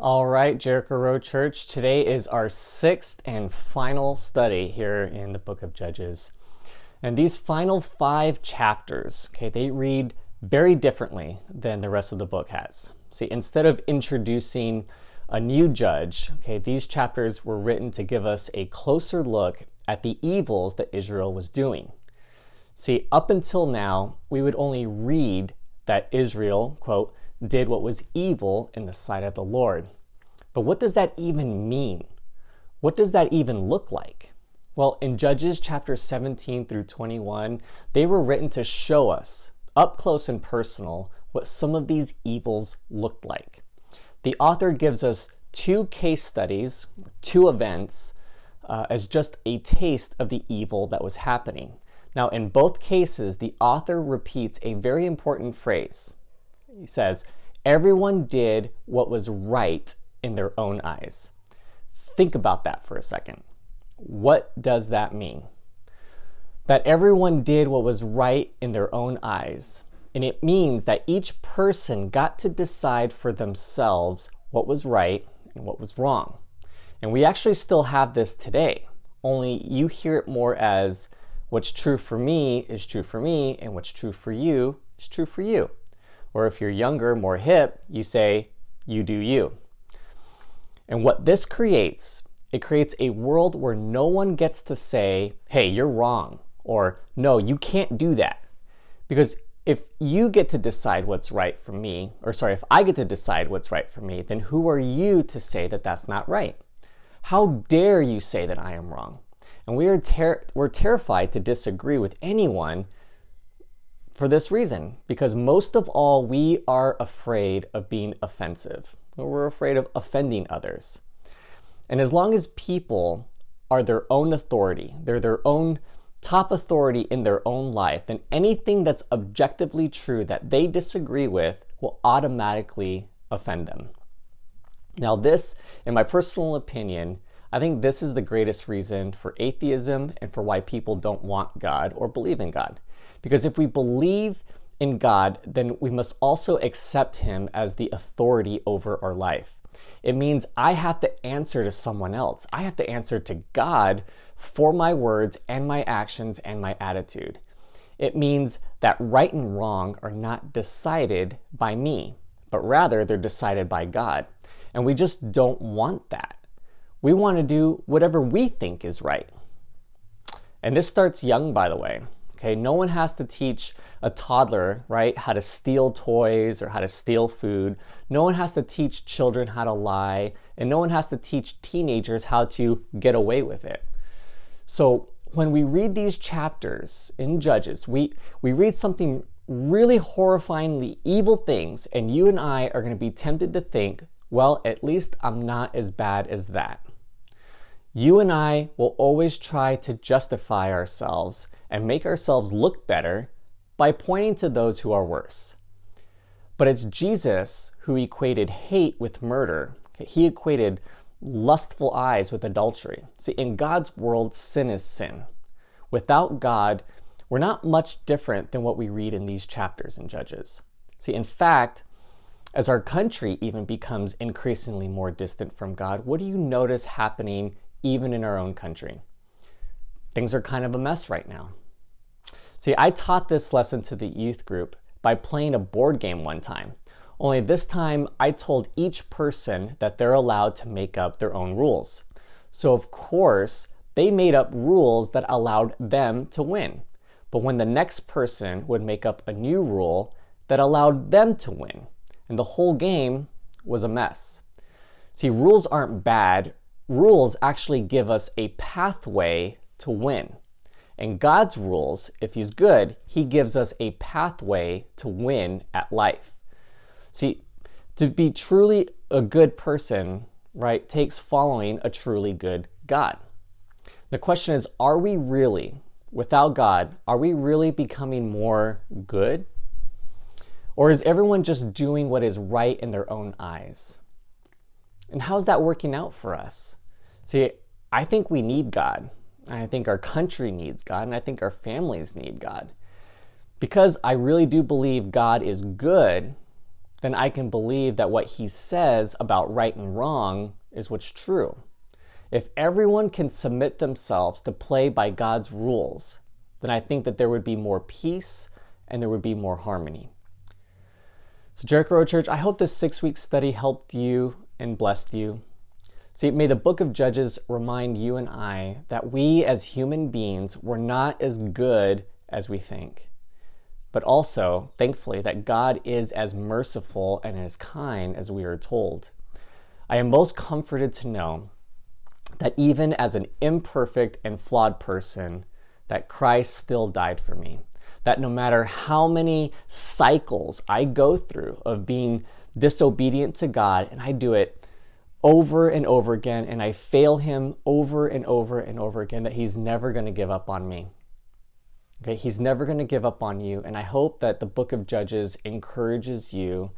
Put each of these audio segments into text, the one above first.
All right, Jericho Road Church, today is our sixth and final study here in the book of Judges. And these final 5 chapters, they read very differently than the rest of the book has. See, instead of introducing a new judge, these chapters were written to give us a closer look at the evils that Israel was doing. See, up until now, we would only read that Israel, quote, did what was evil in the sight of the Lord. But what does that even mean? What does that even look like? Well, in Judges chapters 17 through 21, they were written to show us, up close and personal, what some of these evils looked like. The author gives us 2 case studies, 2 events, as just a taste of the evil that was happening. Now, in both cases, the author repeats a very important phrase. He says, everyone did what was right in their own eyes. Think about that for a second. What does that mean? That everyone did what was right in their own eyes. And it means that each person got to decide for themselves what was right and what was wrong. And we actually still have this today, only you hear it more as what's true for me is true for me, and what's true for you is true for you. Or if you're younger, more hip, you say, you do you. And what this creates, it creates a world where no one gets to say, hey, you're wrong, or no, you can't do that. Because if you get to decide what's right for me, if I get to decide what's right for me, then who are you to say that that's not right? How dare you say that I am wrong? And we're terrified to disagree with anyone for this reason, because most of all, we are afraid of being offensive. We're afraid of offending others. And as long as people are their own authority, they're their own top authority in their own life, then anything that's objectively true that they disagree with will automatically offend them. Now this, in my personal opinion, I think this is the greatest reason for atheism and for why people don't want God or believe in God. Because if we believe in God, then we must also accept Him as the authority over our life. It means I have to answer to someone else. I have to answer to God for my words and my actions and my attitude. It means that right and wrong are not decided by me, but rather they're decided by God. And we just don't want that. We want to do whatever we think is right. And this starts young, by the way. No one has to teach a toddler, how to steal toys or how to steal food. No one has to teach children how to lie, and no one has to teach teenagers how to get away with it. So when we read these chapters in Judges, we read something really horrifyingly evil things, and you and I are going to be tempted to think, well, at least I'm not as bad as that. You and I will always try to justify ourselves and make ourselves look better by pointing to those who are worse. But it's Jesus who equated hate with murder. He equated lustful eyes with adultery. See, in God's world, sin is sin. Without God, we're not much different than what we read in these chapters in Judges. See, in fact, as our country even becomes increasingly more distant from God, what do you notice happening even in our own country? Things are kind of a mess right now. See, I taught this lesson to the youth group by playing a board game one time. Only this time, I told each person that they're allowed to make up their own rules. So of course, they made up rules that allowed them to win. But when the next person would make up a new rule that allowed them to win, and the whole game was a mess. See, rules aren't bad. Rules actually give us a pathway to win. And God's rules, if He's good, He gives us a pathway to win at life. See, to be truly a good person, takes following a truly good God. The question is, are we really, without God, are we really becoming more good? Or is everyone just doing what is right in their own eyes? And how's that working out for us? See, I think we need God. And I think our country needs God, and I think our families need God. Because I really do believe God is good, then I can believe that what he says about right and wrong is what's true. If everyone can submit themselves to play by God's rules, then I think that there would be more peace and there would be more harmony. So Jericho Road Church, I hope this 6-week study helped you and blessed you. See, may the book of Judges remind you and I that we as human beings were not as good as we think. But also, thankfully, that God is as merciful and as kind as we are told. I am most comforted to know that even as an imperfect and flawed person, that Christ still died for me. That no matter how many cycles I go through of being disobedient to God, and I do it over and over again, and I fail him over and over and over again, that he's never going to give up on me. Okay, he's never going to give up on you. And I hope that the book of Judges encourages you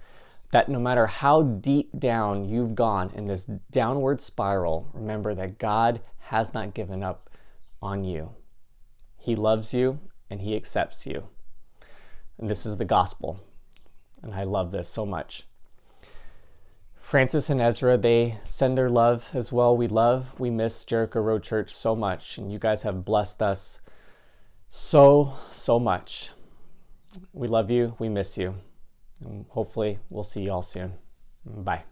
that no matter how deep down you've gone in this downward spiral, remember that God has not given up on you. He loves you and he accepts you. And this is the gospel. And I love this so much. Francis and Ezra, they send their love as well. We miss Jericho Road Church so much. And you guys have blessed us so much. We love you. We miss you. And hopefully we'll see you all soon. Bye.